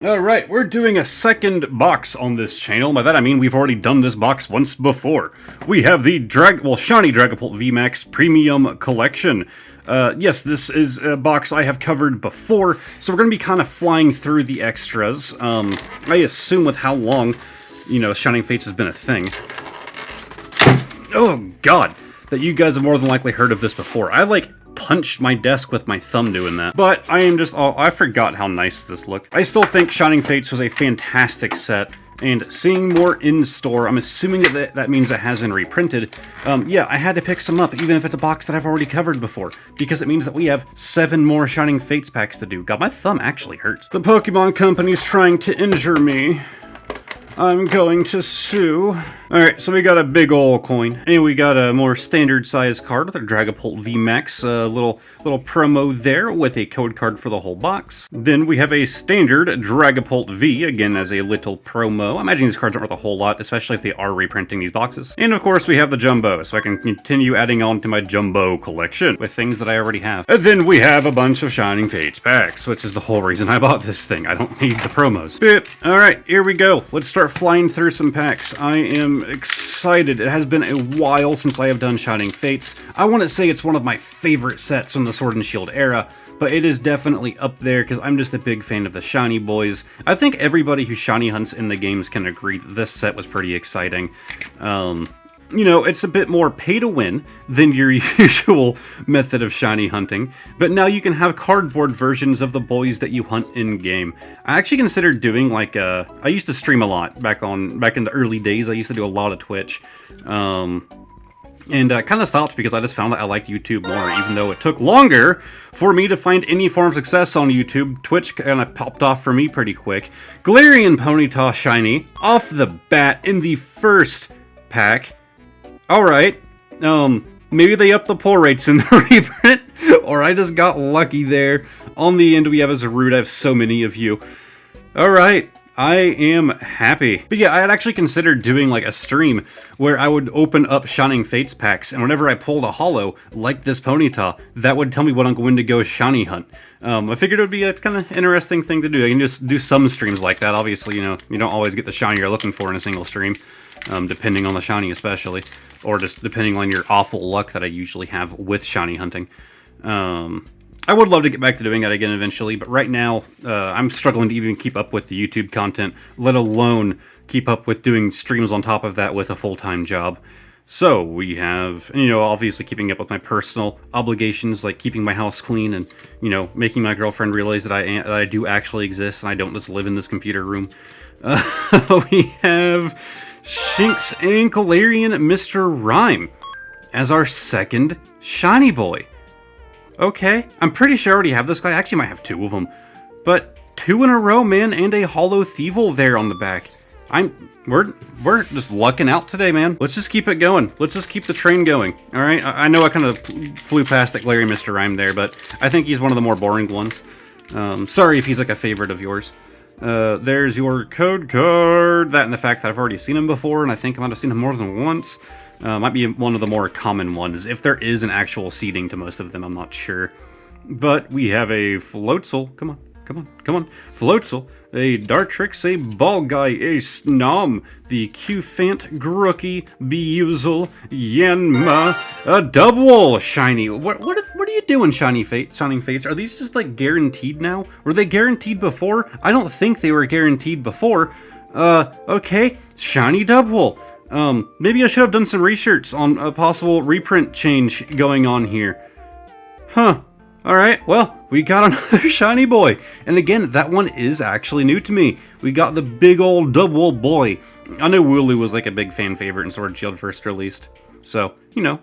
Alright, we're doing a second box on this channel. By that I mean we've already done this box once before. We have the Shiny Dragapult VMAX Premium Collection. Yes, this is a box I have covered before, so we're going to be kind of flying through the extras. I assume with how long, Shining Fates has been a thing. Oh god, that you guys have more than likely heard of this before. I punched my desk with my thumb doing that. But I forgot how nice this looked. I still think Shining Fates was a fantastic set, and seeing more in store, I'm assuming that means it has been reprinted. Yeah, I had to pick some up, even if it's a box that I've already covered before, because it means that we have 7 more Shining Fates packs to do. God, my thumb actually hurts. The Pokemon Company's trying to injure me. I'm going to sue. Alright, so we got a big ol' coin. And we got a more standard size card with a Dragapult VMAX, a little promo there with a code card for the whole box. Then we have a standard Dragapult V, again as a little promo. I imagine these cards aren't worth a whole lot, especially if they are reprinting these boxes. And of course we have the Jumbo, so I can continue adding on to my Jumbo collection with things that I already have. And then we have a bunch of Shining Fates packs, which is the whole reason I bought this thing. I don't need the promos. Alright, here we go. Let's start flying through some packs. I am excited. It has been a while since I have done Shining Fates. I want to say it's one of my favorite sets from the Sword and Shield era, but it is definitely up there because I'm just a big fan of the Shiny Boys. I think everybody who Shiny hunts in the games can agree that this set was pretty exciting. It's a bit more pay to win than your usual method of shiny hunting, but now you can have cardboard versions of the boys that you hunt in game. I actually considered doing I used to stream a lot back in the early days. I used to do a lot of Twitch. And kind of stopped because I just found that I liked YouTube more, even though it took longer for me to find any form of success on YouTube. Twitch kind of popped off for me pretty quick. Galarian Ponyta Shiny off the bat in the first pack. Alright, maybe they upped the pull rates in the reprint, or I just got lucky there. On the end, we have a Zarude. I have so many of you. Alright, I am happy. But yeah, I had actually considered doing a stream where I would open up Shining Fates packs, and whenever I pulled a holo, like this Ponyta, that would tell me when I'm going to go shiny hunt. I figured it would be a kind of interesting thing to do. I can just do some streams like that. Obviously, you don't always get the shiny you're looking for in a single stream, depending on the shiny especially. Or just depending on your awful luck that I usually have with shiny hunting. I would love to get back to doing that again eventually, but right now, I'm struggling to even keep up with the YouTube content, let alone keep up with doing streams on top of that with a full-time job. So we have, obviously keeping up with my personal obligations, like keeping my house clean and, making my girlfriend realize that I do actually exist and I don't just live in this computer room. We have Shinx and Galarian Mr. Rhyme as our second shiny boy. Okay, I'm pretty sure I already have this guy. I actually might have 2 of them. But 2 in a row, man, and a Holo Thievul there on the back. We're just lucking out today, man. Let's just keep it going. Let's just keep the train going. All right, I know I kind of flew past that Galarian Mr. Rhyme there, but I think he's one of the more boring ones. Sorry if he's a favorite of yours. There's your code card. That and the fact that I've already seen him before, and I think I might have seen him more than once. Might be one of the more common ones. If there is an actual seeding to most of them, I'm not sure. But we have a Floatzel. Come on. Floatzel, a Dartrix, a Balgai, a Snom, the Qfant, Grookey, Buizel, Yanma, a Double shiny. What are you doing, Shining Fates? Are these just guaranteed now? Were they guaranteed before? I don't think they were guaranteed before. Okay, shiny Double. Maybe I should have done some research on a possible reprint change going on here. Huh. Alright, well, we got another shiny boy. And again, that one is actually new to me. We got the big old Double boy. I know Wooloo was a big fan favorite in Sword and Shield first released. So,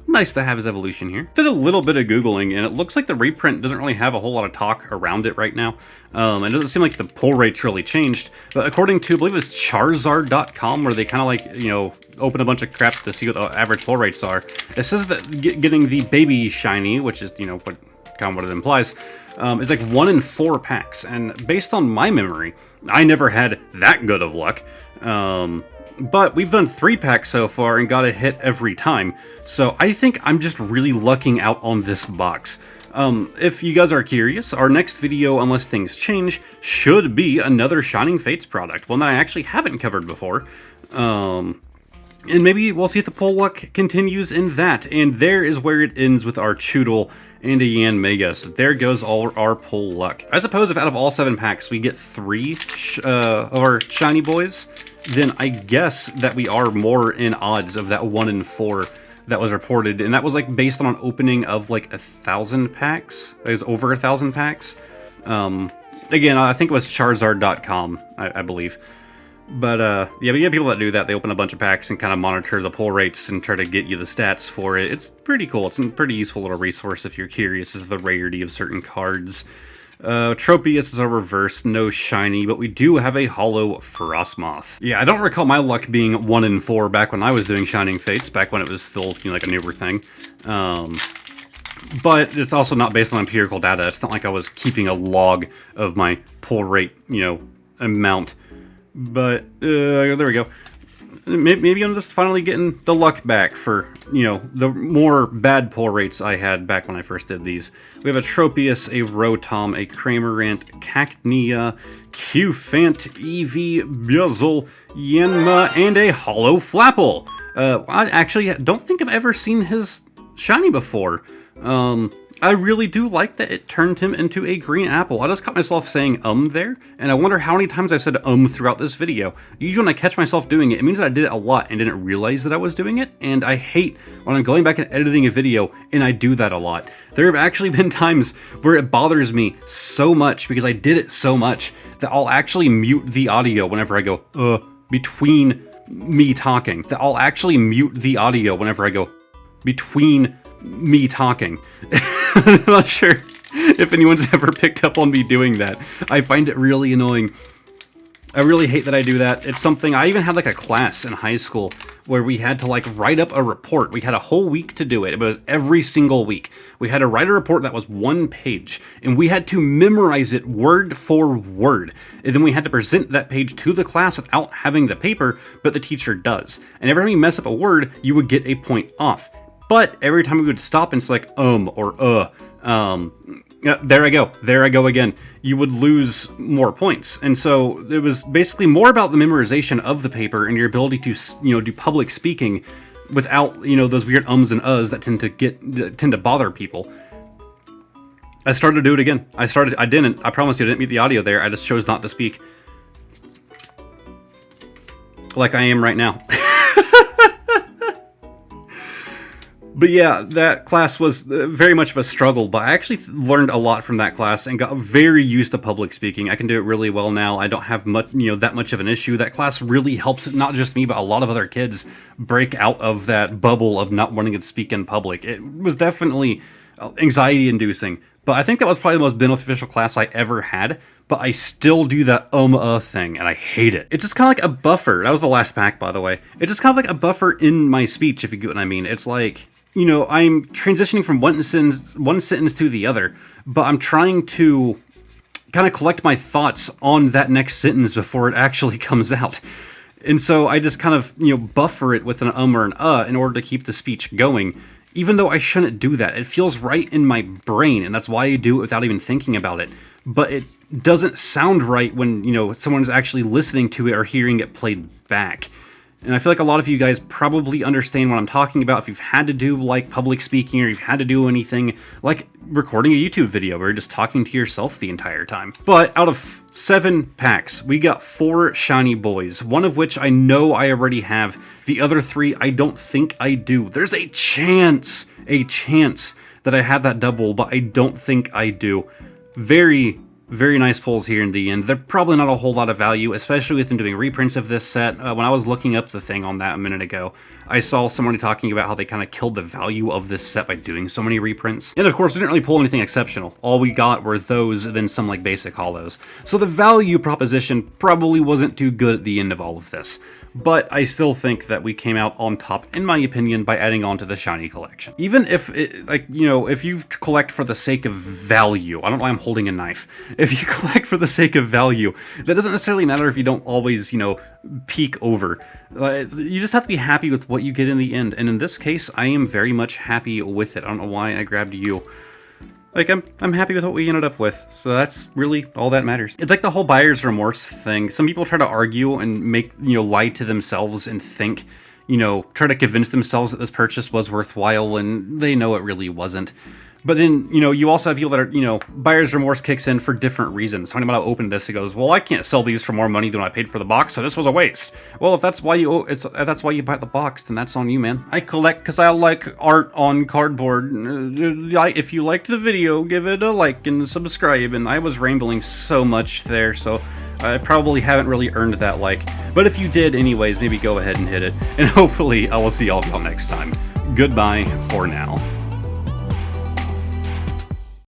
nice to have his evolution here. Did a little bit of Googling, and it looks like the reprint doesn't really have a whole lot of talk around it right now. It doesn't seem like the pull rate's really changed. But according to, I believe it's Charizard.com, where they kind of open a bunch of crap to see what the average pull rates are. It says that getting the baby shiny, which is, what it implies, is 1 in 4 packs. And based on my memory, I never had that good of luck. But we've done 3 packs so far and got a hit every time. So I think I'm just really lucking out on this box. If you guys are curious, our next video, unless things change, should be another Shining Fates product, one that I actually haven't covered before. And maybe we'll see if the pull luck continues in that. And there is where it ends with our Choodle and a Yanmega. So there goes all our pull luck. I suppose if out of all 7 packs we get 3 of our shiny boys, then I guess that we are more in odds of that 1 in 4 that was reported. And that was like based on an opening of like 1,000 packs. It was over 1,000 packs. Again, I think it was Charizard.com, I believe. But, yeah, we get people that do that. They open a bunch of packs and kind of monitor the pull rates and try to get you the stats for it. It's pretty cool. It's a pretty useful little resource if you're curious as to the rarity of certain cards. Tropius is a reverse, no shiny, but we do have a holo Frostmoth. Yeah, I don't recall my luck being 1 in 4 back when I was doing Shining Fates, back when it was still, you know, like a newer thing. But it's also not based on empirical data. It's not like I was keeping a log of my pull rate, you know, amount. But, there we go. Maybe I'm just finally getting the luck back for, you know, the more bad pull rates I had back when I first did these. We have a Tropius, a Rotom, a Cramorant, Cacnea, Qfant, Eevee, Buzzle, Yanma, and a Holo Flapple. I actually don't think I've ever seen his shiny before. I really do like that it turned him into a green apple. I just caught myself saying there, and I wonder how many times I've said throughout this video. Usually when I catch myself doing it, it means that I did it a lot and didn't realize that I was doing it, and I hate when I'm going back and editing a video and I do that a lot. There have actually been times where it bothers me so much because I did it so much that I'll actually mute the audio whenever I go, between me talking. That I'll actually mute the audio whenever I go, between me talking. I'm not sure if anyone's ever picked up on me doing that. I find it really annoying. I really hate that I do that. It's something, I even had like a class in high school where we had to like write up a report. We had a whole week to do it. It was every single week. We had to write a report that was 1 page, and we had to memorize it word for word. And then we had to present that page to the class without having the paper, but the teacher does. And every time you mess up a word, you would get a point off. But every time we would stop and select or yeah, there I go again, you would lose more points. And so it was basically more about the memorization of the paper and your ability to, you know, do public speaking without, you know, those weird ums and uhs that tend to bother people. I started to do it again. I promise you I didn't mute the audio there. I just chose not to speak. Like I am right now. But yeah, that class was very much of a struggle, but I actually learned a lot from that class and got very used to public speaking. I can do it really well now. I don't have much, you know, that much of an issue. That class really helped not just me, but a lot of other kids break out of that bubble of not wanting to speak in public. It was definitely anxiety-inducing, but I think that was probably the most beneficial class I ever had. But I still do that thing, and I hate it. It's just kind of like a buffer. That was the last pack, by the way. It's just kind of like a buffer in my speech, if you get what I mean. It's like, you know, I'm transitioning from one sentence to the other, but I'm trying to kind of collect my thoughts on that next sentence before it actually comes out. And so I just kind of, you know, buffer it with an or an in order to keep the speech going, even though I shouldn't do that. It feels right in my brain, and that's why I do it without even thinking about it. But it doesn't sound right when, you know, someone's actually listening to it or hearing it played back. And I feel like a lot of you guys probably understand what I'm talking about if you've had to do like public speaking or you've had to do anything like recording a YouTube video where you're just talking to yourself the entire time. But out of 7 packs, we got 4 shiny boys, one of which I know I already have. The other 3 I don't think I do. There's a chance that I have that double, but I don't think I do. Very nice pulls here in the end. They're probably not a whole lot of value, especially with them doing reprints of this set. When I was looking up the thing on that a minute ago, I saw someone talking about how they kind of killed the value of this set by doing so many reprints. And of course, we didn't really pull anything exceptional. All we got were those and then some like basic holos. So the value proposition probably wasn't too good at the end of all of this. But I still think that we came out on top, in my opinion, by adding on to the shiny collection. Even if, if you collect for the sake of value, I don't know why I'm holding a knife. If you collect for the sake of value, that doesn't necessarily matter if you don't always, you know, peek over. You just have to be happy with what you get in the end. And in this case, I am very much happy with it. I don't know why I grabbed you. Like, I'm happy with what we ended up with, so that's really all that matters. It's like the whole buyer's remorse thing. Some people try to argue and make, lie to themselves and think, try to convince themselves that this purchase was worthwhile, and they know it really wasn't. But then, you also have people that are, buyer's remorse kicks in for different reasons. Somebody might open this and goes, well, I can't sell these for more money than I paid for the box, so this was a waste. Well, if that's why you bought the box, then that's on you, man. I collect because I like art on cardboard. If you liked the video, give it a like and subscribe. And I was rambling so much there, so I probably haven't really earned that like. But if you did anyways, maybe go ahead and hit it. And hopefully I will see all of y'all next time. Goodbye for now.